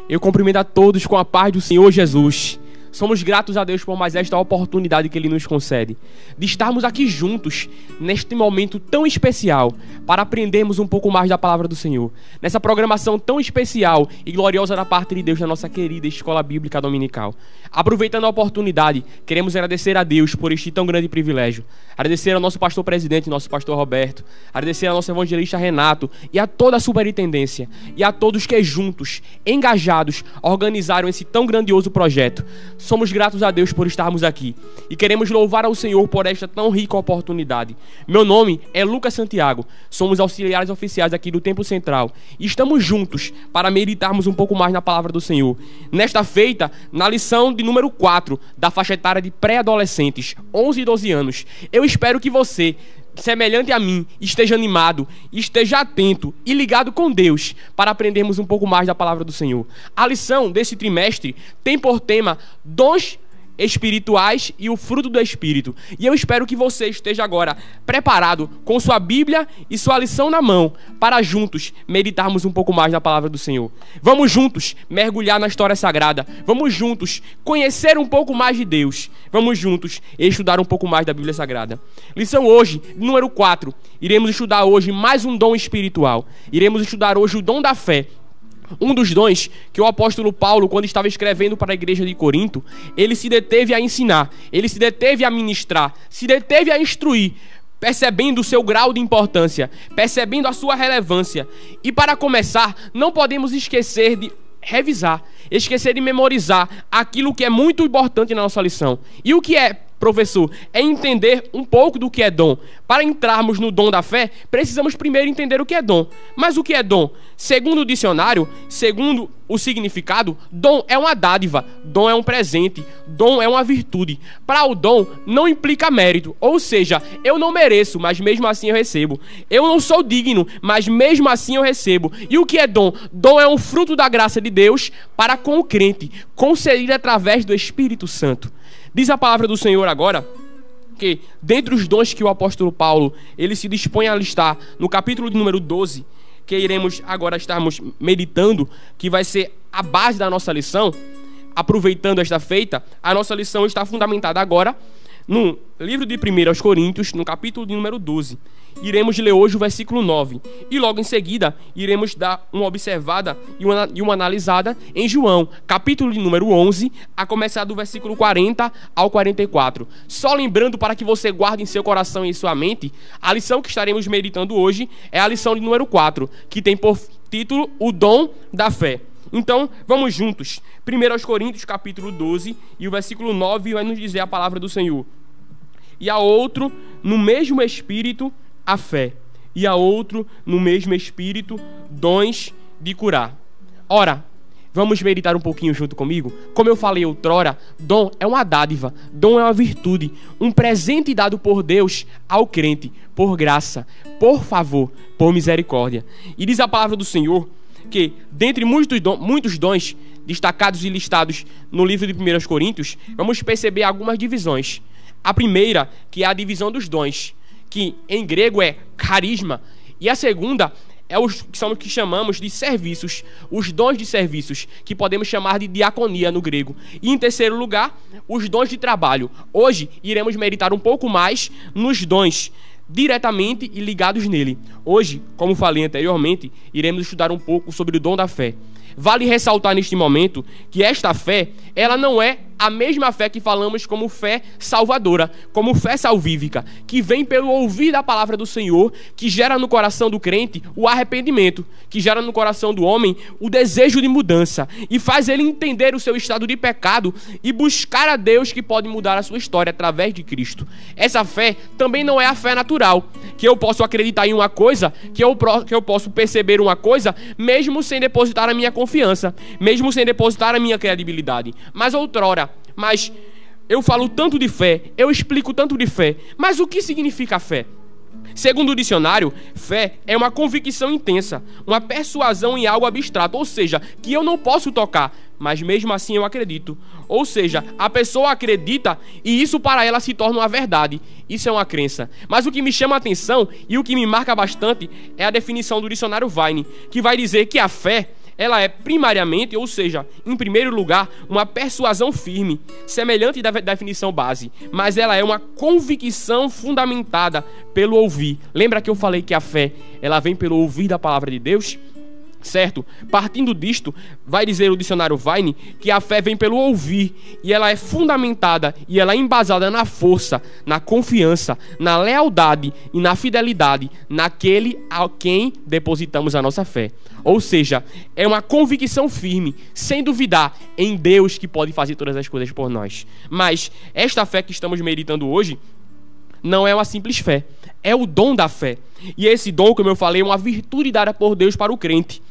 Eu cumprimento a todos com a paz do Senhor Jesus. Somos gratos a Deus por mais esta oportunidade que Ele nos concede, de estarmos aqui juntos, neste momento tão especial, para aprendermos um pouco mais da palavra do Senhor. Nessa programação tão especial e gloriosa da parte de Deus na nossa querida Escola Bíblica Dominical. Aproveitando a oportunidade, queremos agradecer a Deus por este tão grande privilégio. Agradecer ao nosso pastor presidente, nosso pastor Roberto. Agradecer ao nosso evangelista Renato e a toda a superintendência. E a todos que juntos, engajados, organizaram esse tão grandioso projeto. Somos gratos a Deus por estarmos aqui e queremos louvar ao Senhor por esta tão rica oportunidade. Meu nome é Lucas Santiago, somos auxiliares oficiais aqui do Templo Central e estamos juntos para meditarmos um pouco mais na palavra do Senhor. Nesta feita, na lição de número 4 da faixa etária de pré-adolescentes, 11 e 12 anos, eu espero que você, semelhante a mim, esteja animado, esteja atento e ligado com Deus para aprendermos um pouco mais da palavra do Senhor. A lição desse trimestre tem por tema dons espirituais e o fruto do Espírito. E eu espero que você esteja agora preparado com sua Bíblia e sua lição na mão para juntos meditarmos um pouco mais na palavra do Senhor. Vamos juntos mergulhar na história sagrada. Vamos juntos conhecer um pouco mais de Deus. Vamos juntos estudar um pouco mais da Bíblia Sagrada. Lição hoje, número 4. Iremos estudar hoje mais um dom espiritual. Iremos estudar hoje o dom da fé. Um dos dons que o apóstolo Paulo, quando estava escrevendo para a igreja de Corinto, ele se deteve a ensinar, ele se deteve a ministrar, se deteve a instruir, percebendo o seu grau de importância, percebendo a sua relevância. E para começar, não podemos esquecer de revisar, esquecer de memorizar aquilo que é muito importante na nossa lição. E o que é, professor? É entender um pouco do que é dom. Para entrarmos no dom da fé, precisamos primeiro entender o que é dom. Mas o que é dom? Segundo o dicionário, segundo o significado, dom é uma dádiva, dom é um presente, dom é uma virtude. Para o dom, não implica mérito, ou seja, eu não mereço, mas mesmo assim eu recebo. Eu não sou digno, mas mesmo assim eu recebo. E o que é dom? Dom é um fruto da graça de Deus para com o crente, concedido através do Espírito Santo. Diz a palavra do Senhor agora que, dentre os dons que o apóstolo Paulo ele se dispõe a listar no capítulo de número 12, que iremos agora estarmos meditando, que vai ser a base da nossa lição, aproveitando esta feita, a nossa lição está fundamentada agora no livro de 1 Coríntios, no capítulo de número 12. Iremos ler hoje o versículo 9. E logo em seguida, iremos dar uma observada e uma analisada em João, capítulo de número 11, a começar do versículo 40 ao 44. Só lembrando, para que você guarde em seu coração e em sua mente, a lição que estaremos meditando hoje é a lição de número 4, que tem por título o dom da fé. Então, vamos juntos. 1 Coríntios, capítulo 12, e o versículo 9 vai nos dizer a palavra do Senhor. E a outro, no mesmo Espírito, a fé. E a outro, no mesmo Espírito, dons de curar. Ora, vamos meditar um pouquinho junto comigo? Como eu falei outrora, dom é uma dádiva, dom é uma virtude, um presente dado por Deus ao crente, por graça, por favor, por misericórdia. E diz a palavra do Senhor que, dentre muitos dons destacados e listados no livro de 1 Coríntios, vamos perceber algumas divisões. A primeira, que é a divisão dos dons, que em grego é carisma, e a segunda são os que chamamos de serviços, os dons de serviços, que podemos chamar de diaconia no grego. E em terceiro lugar, os dons de trabalho. Hoje iremos meditar um pouco mais nos dons diretamente e ligados nele. Hoje, como falei anteriormente, iremos estudar um pouco sobre o dom da fé. Vale ressaltar neste momento que esta fé, ela não é a mesma fé que falamos como fé salvadora, como fé salvífica, que vem pelo ouvir da palavra do Senhor, que gera no coração do crente o arrependimento, que gera no coração do homem o desejo de mudança e faz ele entender o seu estado de pecado e buscar a Deus que pode mudar a sua história através de Cristo. Essa fé também não é a fé natural, que eu posso acreditar em uma coisa, que eu posso perceber uma coisa, mesmo sem depositar a minha confiança, mesmo sem depositar a minha credibilidade. Mas eu falo tanto de fé, eu explico tanto de fé, mas o que significa fé? Segundo o dicionário, fé é uma convicção intensa, uma persuasão em algo abstrato, ou seja, que eu não posso tocar, mas mesmo assim eu acredito. Ou seja, a pessoa acredita e isso para ela se torna uma verdade. Isso é uma crença. Mas o que me chama a atenção e o que me marca bastante é a definição do dicionário Vine, que vai dizer que a fé, ela é primariamente, ou seja, em primeiro lugar, uma persuasão firme, semelhante da definição base, mas ela é uma convicção fundamentada pelo ouvir. Lembra que eu falei que a fé, ela vem pelo ouvir da palavra de Deus? Certo? Partindo disto, vai dizer o dicionário Vine que a fé vem pelo ouvir e ela é fundamentada e ela é embasada na força, na confiança, na lealdade e na fidelidade naquele a quem depositamos a nossa fé. Ou seja, é uma convicção firme, sem duvidar em Deus que pode fazer todas as coisas por nós. Mas esta fé que estamos meditando hoje não é uma simples fé, é o dom da fé. E esse dom, como eu falei, é uma virtude dada por Deus para o crente.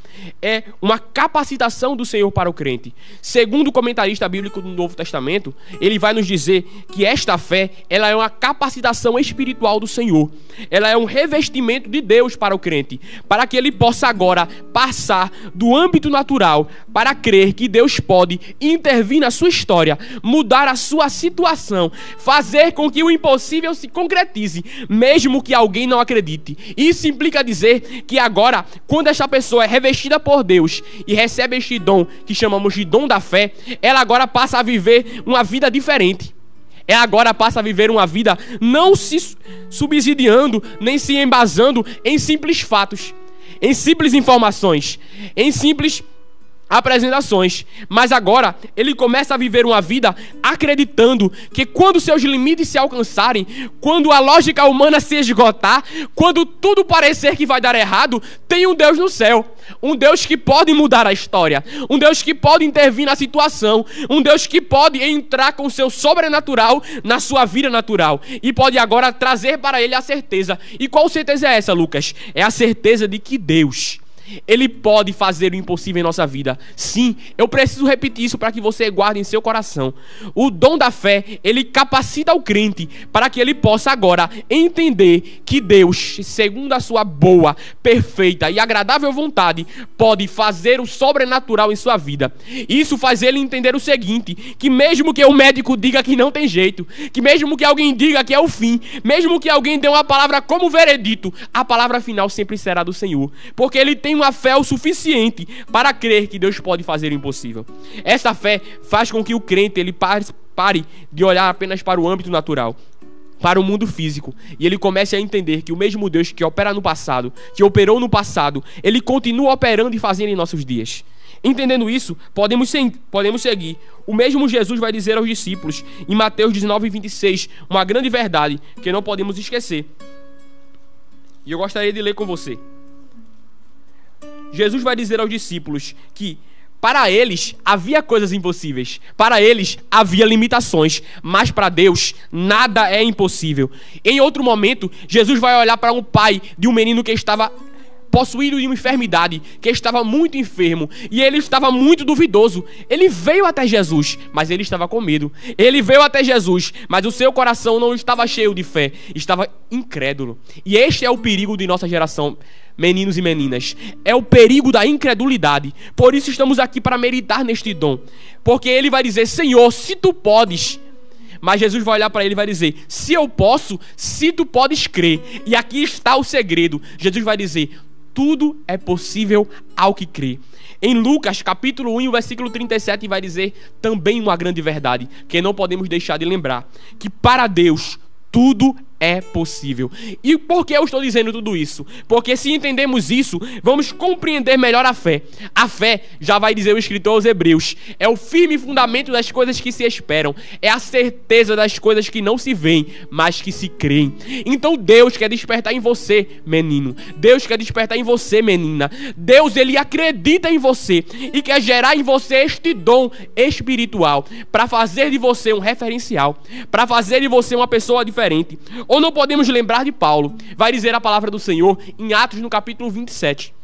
É uma capacitação do Senhor para o crente. Segundo o comentarista bíblico do Novo Testamento, ele vai nos dizer que esta fé, ela é uma capacitação espiritual do Senhor. Ela é um revestimento de Deus para o crente, para que ele possa agora passar do âmbito natural para crer que Deus pode intervir na sua história, mudar a sua situação, fazer com que o impossível se concretize, mesmo que alguém não acredite. Isso implica dizer que agora, quando esta pessoa é revestida por Deus e recebe este dom que chamamos de dom da fé, ela agora passa a viver uma vida diferente. Ela agora passa a viver uma vida não se subsidiando, nem se embasando em simples fatos, em simples informações, em simples apresentações, mas agora ele começa a viver uma vida acreditando que quando seus limites se alcançarem, quando a lógica humana se esgotar, quando tudo parecer que vai dar errado, tem um Deus no céu, um Deus que pode mudar a história, um Deus que pode intervir na situação, um Deus que pode entrar com o seu sobrenatural na sua vida natural e pode agora trazer para ele a certeza. E qual certeza é essa, Lucas? É a certeza de que Deus, Ele pode fazer o impossível em nossa vida. Sim, eu preciso repetir isso para que você guarde em seu coração. O dom da fé, ele capacita o crente para que ele possa agora entender que Deus, segundo a sua boa, perfeita e agradável vontade, pode fazer o sobrenatural em sua vida. Isso faz ele entender o seguinte, que mesmo que o médico diga que não tem jeito, que mesmo que alguém diga que é o fim, mesmo que alguém dê uma palavra como veredito, a palavra final sempre será do Senhor, porque ele tem uma fé o suficiente para crer que Deus pode fazer o impossível. Essa fé faz com que o crente ele pare de olhar apenas para o âmbito natural, para o mundo físico, e ele comece a entender que o mesmo Deus que opera no passado, que operou no passado, ele continua operando e fazendo em nossos dias. Entendendo isso, podemos seguir. O mesmo Jesus vai dizer aos discípulos em Mateus 19:26, uma grande verdade que não podemos esquecer, e eu gostaria de ler com você. Jesus vai dizer aos discípulos que para eles havia coisas impossíveis, para eles havia limitações, mas para Deus nada é impossível. Em outro momento, Jesus vai olhar para um pai de um menino que estava possuído de uma enfermidade, que estava muito enfermo, e ele estava muito duvidoso. Ele veio até Jesus, mas ele estava com medo. Ele veio até Jesus, mas o seu coração não estava cheio de fé, estava incrédulo. E este é o perigo de nossa geração, meninos e meninas. É o perigo da incredulidade. Por isso estamos aqui para meditar neste dom, porque ele vai dizer: Senhor, se tu podes. Mas Jesus vai olhar para ele e vai dizer: se eu posso, se tu podes crer. E aqui está o segredo. Jesus vai dizer: tudo é possível ao que crê. Em Lucas capítulo 1, versículo 37, vai dizer também uma grande verdade, que não podemos deixar de lembrar, que para Deus tudo é possível. E por que eu estou dizendo tudo isso? Porque se entendemos isso, vamos compreender melhor a fé. A fé, já vai dizer o escritor aos Hebreus, é o firme fundamento das coisas que se esperam, é a certeza das coisas que não se veem, mas que se creem. Então Deus quer despertar em você, menino. Deus quer despertar em você, menina. Deus, ele acredita em você e quer gerar em você este dom espiritual para fazer de você um referencial, para fazer de você uma pessoa diferente. Ou não podemos lembrar de Paulo. Vai dizer a palavra do Senhor em Atos no capítulo 27.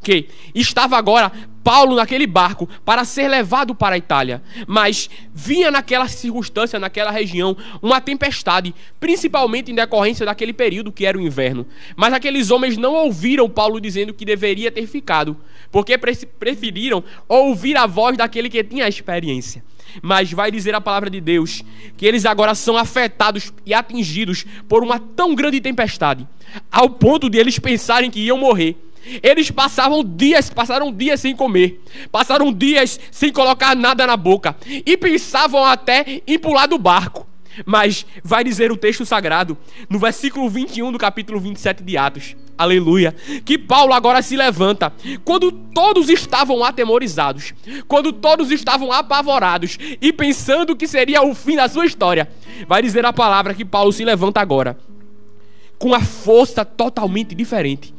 que estava agora Paulo naquele barco para ser levado para a Itália, mas vinha naquela circunstância, naquela região, uma tempestade, principalmente em decorrência daquele período que era o inverno. Mas aqueles homens não ouviram Paulo dizendo que deveria ter ficado, porque preferiram ouvir a voz daquele que tinha a experiência. Mas vai dizer a palavra de Deus que eles agora são afetados e atingidos por uma tão grande tempestade, ao ponto de eles pensarem que iam morrer. Eles passaram dias sem comer, passaram dias sem colocar nada na boca e pensavam até em pular do barco. Mas vai dizer o texto sagrado, no versículo 21 do capítulo 27 de Atos, aleluia, que Paulo agora se levanta, quando todos estavam atemorizados, quando todos estavam apavorados e pensando que seria o fim da sua história. Vai dizer a palavra que Paulo se levanta agora, com a força totalmente diferente,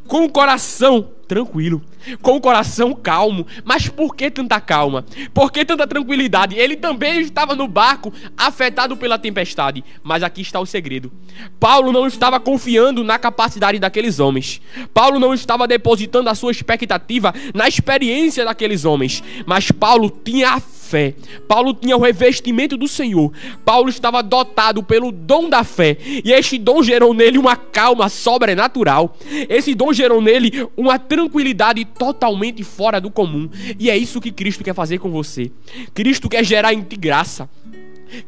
com o coração tranquilo, com o coração calmo. Mas por que tanta calma? Por que tanta tranquilidade? Ele também estava no barco, afetado pela tempestade. Mas aqui está o segredo. Paulo não estava confiando na capacidade daqueles homens. Paulo não estava depositando a sua expectativa na experiência daqueles homens. Mas Paulo tinha a fé. Paulo tinha o revestimento do Senhor. Paulo estava dotado pelo dom da fé. E este dom gerou nele uma calma sobrenatural. Esse dom gerou nele uma tranquilidade totalmente fora do comum. E é isso que Cristo quer fazer com você. Cristo quer gerar em ti graça.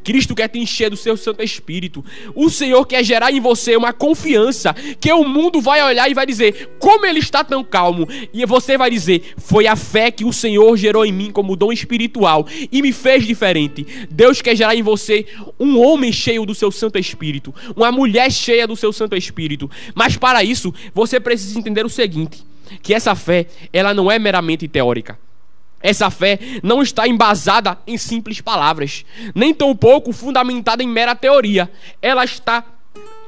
Cristo quer te encher do seu Santo Espírito. O Senhor quer gerar em você uma confiança que o mundo vai olhar e vai dizer: como ele está tão calmo? E você vai dizer: foi a fé que o Senhor gerou em mim como dom espiritual e me fez diferente. Deus quer gerar em você um homem cheio do seu Santo Espírito, uma mulher cheia do seu Santo Espírito. Mas para isso você precisa entender o seguinte, que essa fé, ela não é meramente teórica. Essa fé não está embasada em simples palavras, nem tampouco fundamentada em mera teoria. Ela está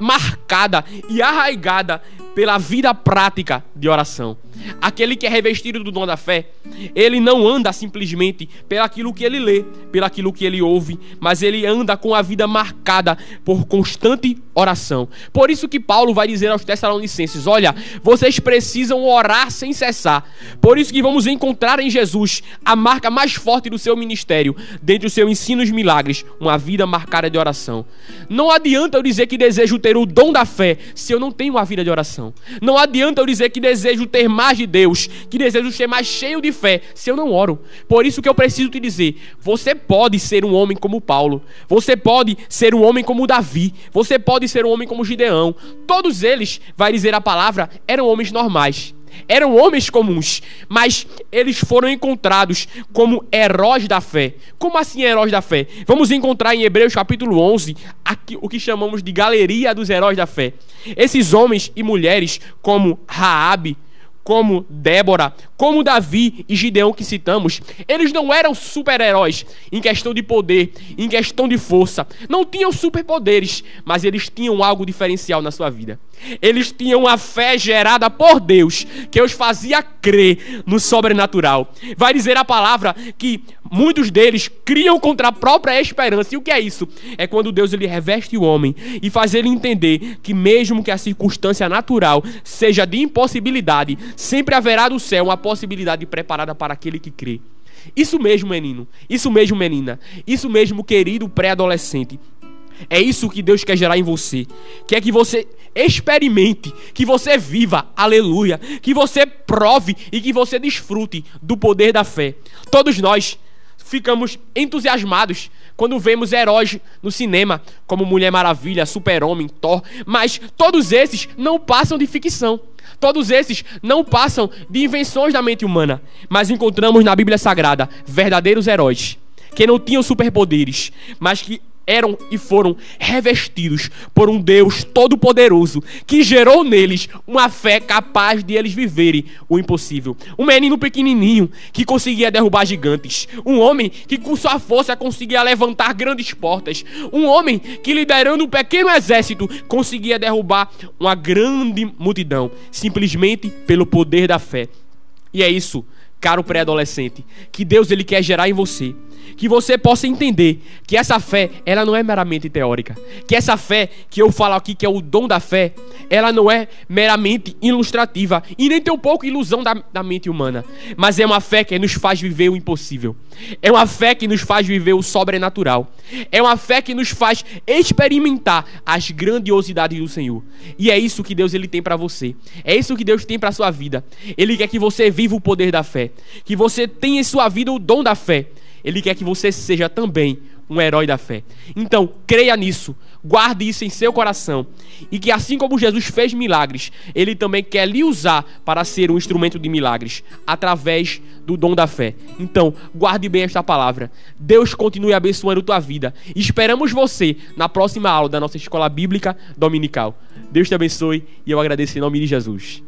marcada e arraigada pela vida prática de oração. Aquele que é revestido do dom da fé, ele não anda simplesmente pelaquilo que ele lê, pelaquilo que ele ouve, mas ele anda com a vida marcada por constante oração. Por isso que Paulo vai dizer aos Tessalonicenses: olha, vocês precisam orar sem cessar. Por isso que vamos encontrar em Jesus a marca mais forte do seu ministério, dentre os seus ensinos milagres, uma vida marcada de oração. Não adianta eu dizer que desejo ter o dom da fé se eu não tenho uma vida de oração. Não adianta eu dizer que desejo ter mais de Deus, que desejo ser mais cheio de fé, se eu não oro. Por isso que eu preciso te dizer: você pode ser um homem como Paulo, você pode ser um homem como Davi, você pode ser um homem como Gideão. Todos eles, vai dizer a palavra, eram homens normais, eram homens comuns, mas eles foram encontrados como heróis da fé. Como assim heróis da fé? Vamos encontrar em Hebreus capítulo 11 aqui, o que chamamos de galeria dos heróis da fé. Esses homens e mulheres como Raabe, como Débora, como Davi e Gideão que citamos, eles não eram super-heróis em questão de poder, em questão de força. Não tinham superpoderes, mas eles tinham algo diferencial na sua vida. Eles tinham a fé gerada por Deus, que os fazia crer no sobrenatural. Vai dizer a palavra que muitos deles criam contra a própria esperança. E o que é isso? É quando Deus ele reveste o homem e faz ele entender que mesmo que a circunstância natural seja de impossibilidade, sempre haverá no céu uma possibilidade preparada para aquele que crê. Isso mesmo, menino. Isso mesmo, menina. Isso mesmo, querido pré-adolescente. É isso que Deus quer gerar em você. Quer que você experimente, que você viva, aleluia, que você prove e que você desfrute do poder da fé. Todos nós ficamos entusiasmados quando vemos heróis no cinema, como Mulher Maravilha, Super-Homem, Thor, mas todos esses não passam de ficção. Todos esses não passam de invenções da mente humana. Mas encontramos na Bíblia Sagrada verdadeiros heróis, que não tinham superpoderes, mas que eram e foram revestidos por um Deus todo-poderoso, que gerou neles uma fé capaz de eles viverem o impossível. Um menino pequenininho que conseguia derrubar gigantes. Um homem que com sua força conseguia levantar grandes portas. Um homem que, liderando um pequeno exército, conseguia derrubar uma grande multidão, simplesmente pelo poder da fé. E é isso, caro pré-adolescente, que Deus ele quer gerar em você. que você possa entender que essa fé, ela não é meramente teórica. Que essa fé que eu falo aqui, que é o dom da fé, ela não é meramente ilustrativa e nem tem um pouco ilusão da mente humana. Mas é uma fé que nos faz viver o impossível. É uma fé que nos faz viver o sobrenatural. É uma fé que nos faz experimentar as grandiosidades do Senhor. E é isso que Deus ele tem para você. É isso que Deus tem para sua vida. Ele quer que você viva o poder da fé. Que você tenha em sua vida o dom da fé. Ele quer que você seja também um herói da fé. Então, creia nisso. Guarde isso em seu coração. E que assim como Jesus fez milagres, Ele também quer lhe usar para ser um instrumento de milagres, através do dom da fé. Então, guarde bem esta palavra. Deus continue abençoando tua vida. E esperamos você na próxima aula da nossa escola bíblica dominical. Deus te abençoe e eu agradeço em nome de Jesus.